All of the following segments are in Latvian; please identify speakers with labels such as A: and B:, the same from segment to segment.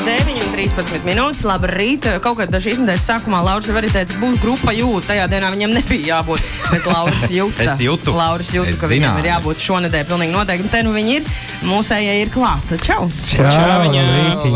A: 9:13 minūtes. Labrīt. Kaut kad daži izmēdēs sākumā Lauris arī teica, ka būs grupa Jūta. Tajā dienā viņam nebija jābūt. Bet Lauris jūta.
B: Es jūtu.
A: Lauris jūta, ka viņam ir jābūt šonedēļ pilnīgi noteikti. Te nu viņi ir. Mūsējie ir klāta. Čau!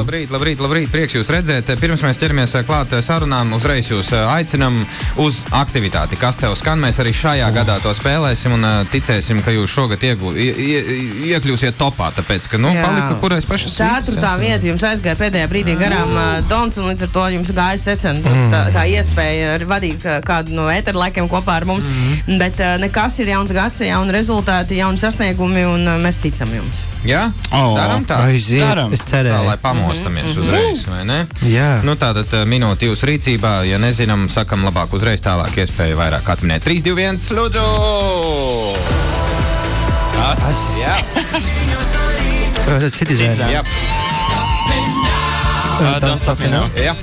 B: Labrīt. Prieks jūs redzēt. Pirms mēs ķeramies klāt sarunām, uzreiz jūs aicinam uz aktivitāti. Kas tev skan? Mēs arī šajā gadā to spēlēsim un ticēsim, ka jūs šogad iekļūsiet topā. Tāpēc, ka, palika kurais pašas svītas.
A: 4. vieta jums aizgāja pēdējā brīdī garām Dons, un līdz ar to jums gāja secens. Tā iespēja vadīt kādu no ētera laikiem kopā ar mums. Bet nekas ir jauns gads, jauni rezultāti, jauni sasniegumi, un mēs ticam jums.
B: Jā? Daram tā?
C: Daram.
B: Es cerēju. Tā, lai pamostamies uzreiz, vai ne?
C: Jā.
B: Tātad minūti jūsu rīcībā, ja nezinām, sakam labāk uzreiz tālāk iespēju vairāk atminēt. 3, 2, 1, lūdzu! Acis. Jā.
C: Tas citi zēni.
B: Jā.
C: Don't stop me now.
B: Jā.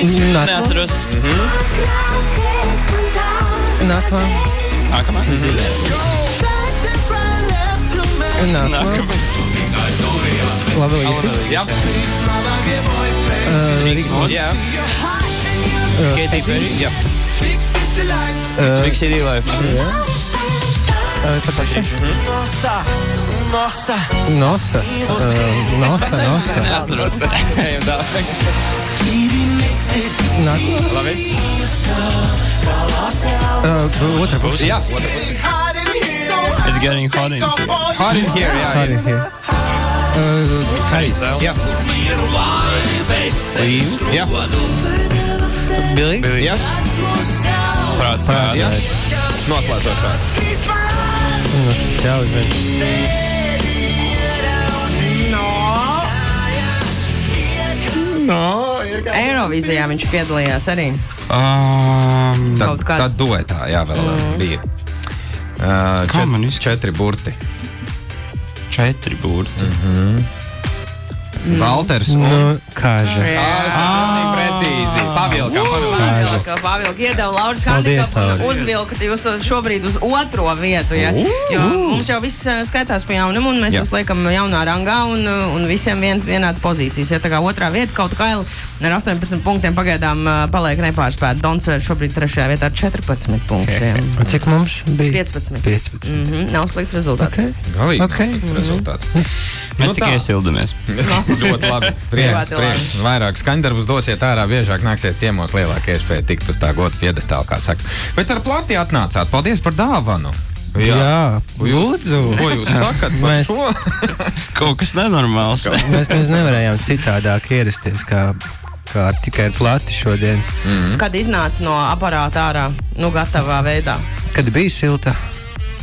C: Neatceros. Nākamā. Labi, īsti.
B: Jā. Jā.
C: Katy Perry.
B: Jā.
C: Big City Life. Jā. Tā paša. Nosa.
B: Neatceros. Ejam tālāk. Labi.
C: Otra pusi.
B: Jā, otra pusi.
C: It's getting hot in here.
B: Hot in here, jā.
C: Hot in here. Harry.
B: Jā. Jā.
C: Billy.
B: Jā.
C: Prāts.
B: Jā. Noslēdzošā.
C: Šis jāuzmēr.
A: Eirovīzijā viņš piedalījās arī.
B: Tad duetā, jā, vēl bija.
C: Komunisti.
B: 4 burti.
C: 4 burti.
B: Valters un...
C: Kāža.
B: Precīzi. Pavilkam.
A: Pavilka iedeva Lauris handikapu, uzvilkat jūs šobrīd uz 2. vietu, ja? Jo mums jau viss skaitās pa jaunam, un mēs jūs liekam jaunā rangā, un visiem vienāds pozīcijas. Ja tā kā 2. vieta, kaut kaili ar 18 punktiem pagaidām paliek nepārspēt. Dons vēl šobrīd 3. vietā ar 14 punktiem.
C: Un cik mums bija?
A: 15. Nav slikts rezultāts.
B: Galīgi nav slikts rezultāts.
C: Mēs tikai iesildamies.
B: Ļoti labi. Prieks. Vairāk skaņdarbus dosiet ārā, biežāk nāksiet ciemos, lielāka iespēja tikt uz tā goda piedestāla, kā saka. Bet ar plati atnācāt. Paldies par dāvanu.
C: Jā, lūdzu.
B: Ko jūs sakat par šo?
C: Kaut kas nenormāls. Mēs nevarējām citādāk ierasties, kā tikai ar plati šodien.
A: Kad iznāca no aparāta ārā, gatavā veidā?
C: Kad bija silta?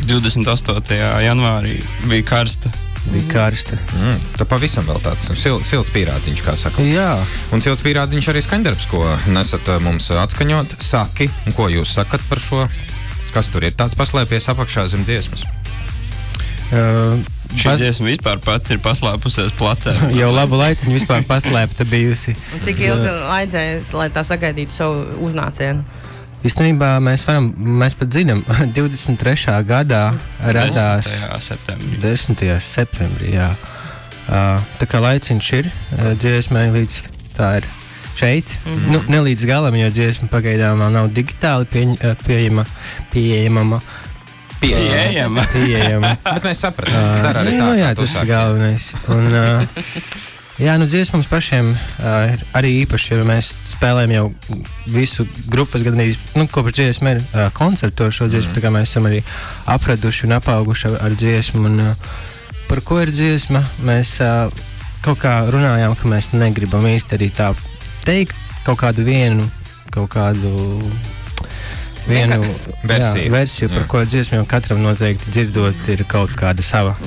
C: 28. janvārī bija karsta.
B: Tā pavisam vēl tāds silts pīrādziņš, kā saka.
C: Jā.
B: Un silts pīrādziņš arī skaņdarbs, ko nesat mums atskaņot. Saki, un ko jūs sakat par šo? Kas tur ir tāds paslēpies apakšā zem dziesmas?
C: Šī dziesma vispār pat ir paslēpusies platē. Jau labu laiciņu vispār paslēpta bijusi.
A: Un cik ilgi vajadzēja, lai tā sagaidītu savu uznācienu?
C: Īstenībā mēs pat zinām, 23. gadā radās 10. septembrī, jā. Tā kā laiciņš ir dziesmai līdz tā ir šeit. Ne līdz galam, jo dziesma pagaidām nav digitāli pieejama.
B: Bet mēs sapratām. Dar arī tā.
C: Jā, tas ir galvenais. Un, jā, dziesma mums pašiem ir arī īpaši, jo mēs spēlējam jau visu grupas gandrīz, kopš dziesma ir koncertu šo dziesmu, tā kā mēs esam arī apraduši un apauguši ar dziesmu. Un, par ko ir dziesma? Mēs kaut kā runājām, ka mēs negribam īsti arī tā teikt kaut kādu vienu versiju, par ko dziesmu jau katram noteikti dzirdot, ir kaut kāda sava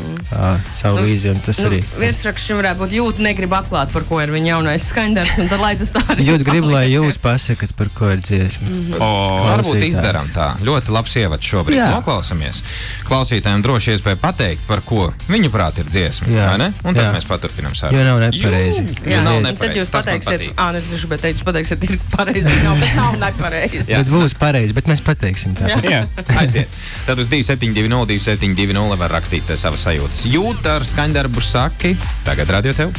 C: vīzija, un tas arī.
A: Virsraksts šim varētu būt Jūt negrib atklāt, par ko ir viņa jaunais skaņdarbs, un tad lai tas tā arī.
C: Jūt grib, lai jūs pasakat, par ko ir dziesma.
B: Varbūt izdaram tā. Ļoti labs ievads šobrīd. Noklausamies. Klausītājiem droši iespēja pateikt, par ko viņu prāt ir dziesma, vai ne? Un tad mēs paturpinām sarunu.
C: Jo nav nepareizi.
A: Tad jūs pateiksiet, nesašu, bet jūs pateiksiet, ir pareizi, bet nav nepareizi.
C: Bet būs pareizi, bet mēs pateiksim tā.
B: Jā. Aiziet. Tad uz 2720 2720 var rakstīt savas sajūtas. Jūt ar skaņdarbu Saki. Tagad radio tev.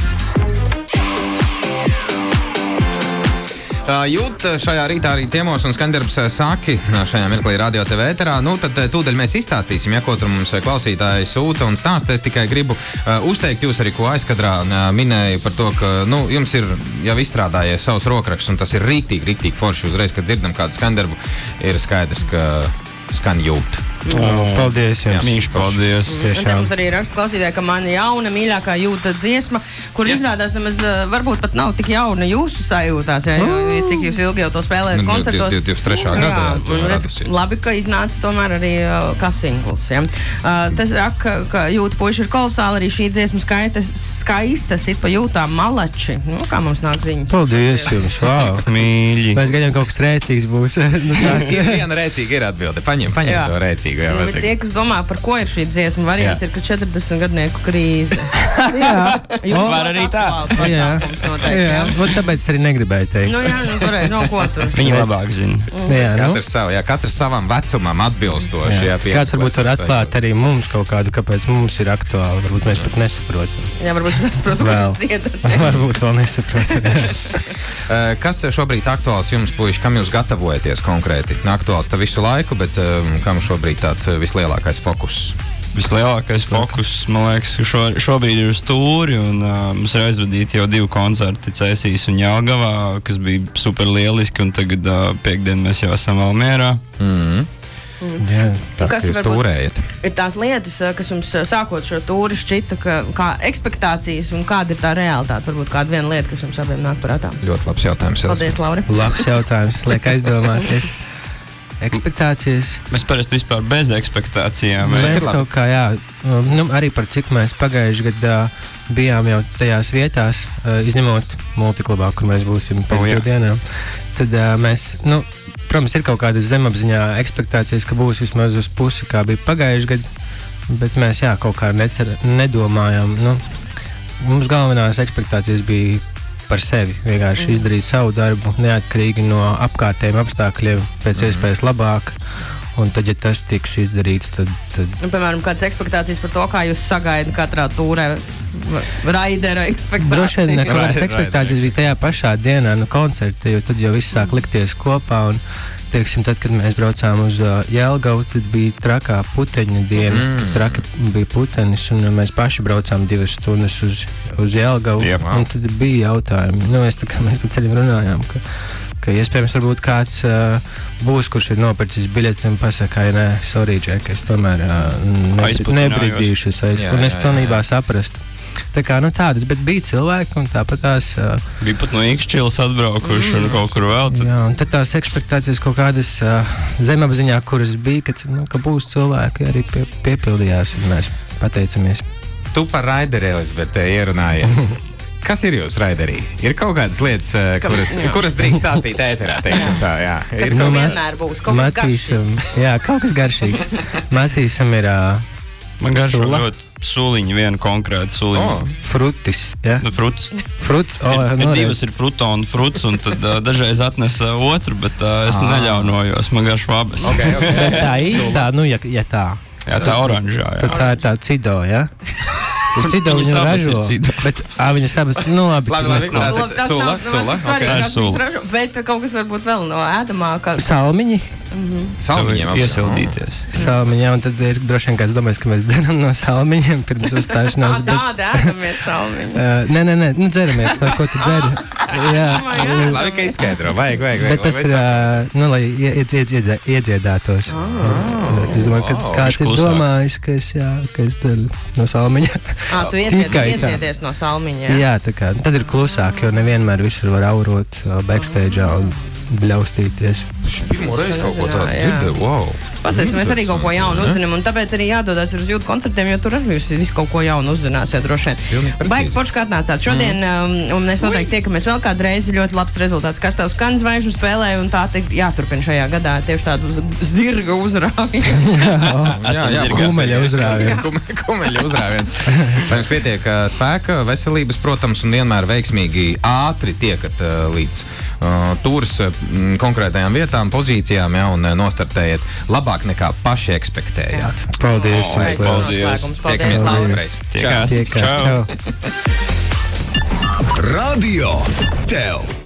B: Jūt šajā rītā arī ciemos un skandarbs saki šajā mirklī Radio TV ēterā. Nu, tad tūdaļ mēs izstāstīsim, ja ko tur mums klausītāji sūta un stāsta. Es tikai gribu uzteikt jūs arī, ko aizkadrā minēju par to, ka, nu, jums ir jau izstrādājies savs rokraksts un tas ir rīktīgi forši uzreiz, kad dzirdam kādu skandarbu, ir skaidrs, ka skan jūt.
C: Paldies jums.
D: Mīļš, paldies.
A: Un te mums arī raksta klausītāji, ka man jauna mīļākā jūta dziesma, kur izrādās nemaz varbūt pat nav tik jauna jūsu sajūtās, cik jūs ilgi jau to spēlējat koncertos.
B: 23. gadā.
A: Labi, ka iznāca tomēr arī kā singls. Ja. Tas saka, ka jūta puiši ir kolosāli, arī šī dziesma skaista sit pa jūtām malači. Nu, kā mums nāk ziņas?
C: Paldies jums. Wow.
D: Mīļi.
C: Mēs gaidām kaut kas rēcīgs būs.
B: Viena rēcīga ir atbilde. Paņem to rēcīgu.
A: Bet tie, kas domā, par ko ir šī dziesma, variants ir, ka 40 gadnieku krīze.
C: Jā.
D: Var arī tā.
C: Jā. Tāpēc arī negribēju teikt.
A: Nu jā, toreiz, no ko tur.
D: Viņi labāk zina.
B: Katrs savam vecumam atbilstoši.
C: Kāds varbūt var atklāt arī mums kaut kādu, kāpēc mums ir aktuāli. Varbūt mēs pat nesaprotam.
A: Jā, varbūt nesaprotam, ko jūs dziedat.
C: Varbūt vēl nesaprotam.
B: Kas šobrīd aktuāls jums, puiši, kam jūs gatavojaties konkrēti? Aktuāls tā visu laiku, bet kam šobrīd tāds vislielākais fokus?
D: Vislielākais fokus, man liekas, šobrīd ir uz tūri, un mums ir aizvadīti jau 2 koncerti Cēsīs un Jelgavā, kas bija super lieliski, un tagad piekdien mēs jau esam Valmierā.
C: Jā,
B: tā kā jūs tūrējat.
A: Ir tās lietas, kas jums sākot šo tūri šķita, kā ekspektācijas, un kāda ir tā realitāte? Varbūt kāda viena lieta, kas jums abiem nāk prātā?
B: Ļoti labs jautājums.
A: Paldies, Lauri.
C: Labs jautājums, liek aizdomāties. Ekspektācijas.
D: Mēs parasti vispār bez ekspektācijām.
C: Mēs kaut kā, jā, arī par cik mēs pagājuši gadā bijām jau tajās vietās, izņemot multiklubā, kur mēs būsim pēc 2 dienām. Tad mēs, protams, ir kaut kādas zemapziņā ekspektācijas, ka būs vismaz uz pusi, kā bija pagājuši gadu, bet mēs, kaut kā nedomājām. Mums galvenās ekspektācijas bija par sevi, vienkārši izdarīt savu darbu, neatkarīgi no apkārtējiem apstākļiem, pēc iespējas labāk. Un tad, ja tas tiks izdarīts, tad...
A: Piemēram, kādas ekspektācijas par to, kā jūs sagaidat katrā tūrē raidera ekspektācijas?
C: Droši vien, kādas ekspektācijas bija tajā pašā dienā, koncerta, jo tad jau viss sāk likties kopā. Un, teiksim, tad, kad mēs braucām uz Jelgavu, tad bija trakā puteņa diena. Traki bija putenis, un mēs paši braucām 2 stundas uz Jelgavu. Un tad bija jautājumi. Mēs pa ceļam runājām, ka iespējams varbūt kāds būs, kurš ir nopircis biļeti un pasaka, nē, sorry, Džek, es tomēr nebridīšos un es pilnībā saprastu. Tā kā, tādas, bet bija cilvēki un tāpat tās...
D: Bija pat no Ikšķilas atbraukuši un kaut kur vēl.
C: Jā, un tad tās ekspektācijas kaut kādas zemapziņā, kuras bija, ka būs cilvēki, arī piepildījās un mēs pateicamies.
B: Tu par raideri, Elizabete, ierunājies. Kas ir jūsu raiderī? Ir kaut kādas lietas, kuras drīkst stāstīt ēterā, teiksim tā, jā.
A: Kas tur vienmēr būs? Kaut kas garšīgs.
C: Jā, kaut kas garšīgs. Matīsam ir...
D: Man garšo ļoti suliņi, viena konkrēta suliņa.
C: Frutis, jā?
D: Fruts.
C: Fruts,
D: bet 2 ir fruto un fruts, un tad dažreiz atnesa otru, bet es neļaunojos, man garšo abas.
C: Bet tā īstā, ja tā.
D: Jā, tā oranžā, jā.
C: Tad tā ir tā cido, jā? Cido viņa ražo, bet viņas abas,
B: labi,
A: sula. Bet kaut kas varbūt vēl no ēdamā.
C: Salmiņi.
B: Salmiņiem
D: iesildīties.
C: Salmiņā, un tad ir droši vien kāds domājis, ka mēs dzeram no salmiņiem pirms uzstāšanās.
A: Tāda ēdamies salmiņi.
C: Nē, dzeramies, ko tu dzeri. Jā.
B: Labi, ka izskaidro, vajag.
C: Bet tas ir, lai iedziedātos. Es domāju, ka kāds ir domājis, ka es dzeru no salmiņa.
A: Tu iedziedies no salmiņa, jā?
C: Jā, tā kā, tad ir klusāk, jo nevienmēr visur var aurot backstage'ā un bļaustīties.
B: Pirmo reizi kaut ko tādu dzirdēju, wow.
A: Pastāstīsim, mēs arī kaut ko jaunu uzzinām, un tāpēc arī jādodas uz jūtu koncertiem, jo tur arī jūs visu kaut ko jaunu uzzināsiet, droši vien. Baigi forši, kā atnācāt šodien, un mēs noteikti tiekamies vēl kādu reizi, ļoti labs rezultāts. Kas tev skan zvaigžņu spēlē, un tā jāturpina šajā gadā tieši tādu zirga uzrāvienu.
C: Jā, kumeļa uzrāviens.
B: Kumeļa uzrāviens. Vai jums pietiek spēka, veselības, protams, un vienmēr veiksmīgi ātri tiekat līdz tūras konkrētajām vietām, pozīcijām, un nostartējiet labāk nekā paši ekspektējāt.
C: Paldies!
B: Tiekamies nākamreiz.
C: Tiekās. Čau!
E: Radio tev!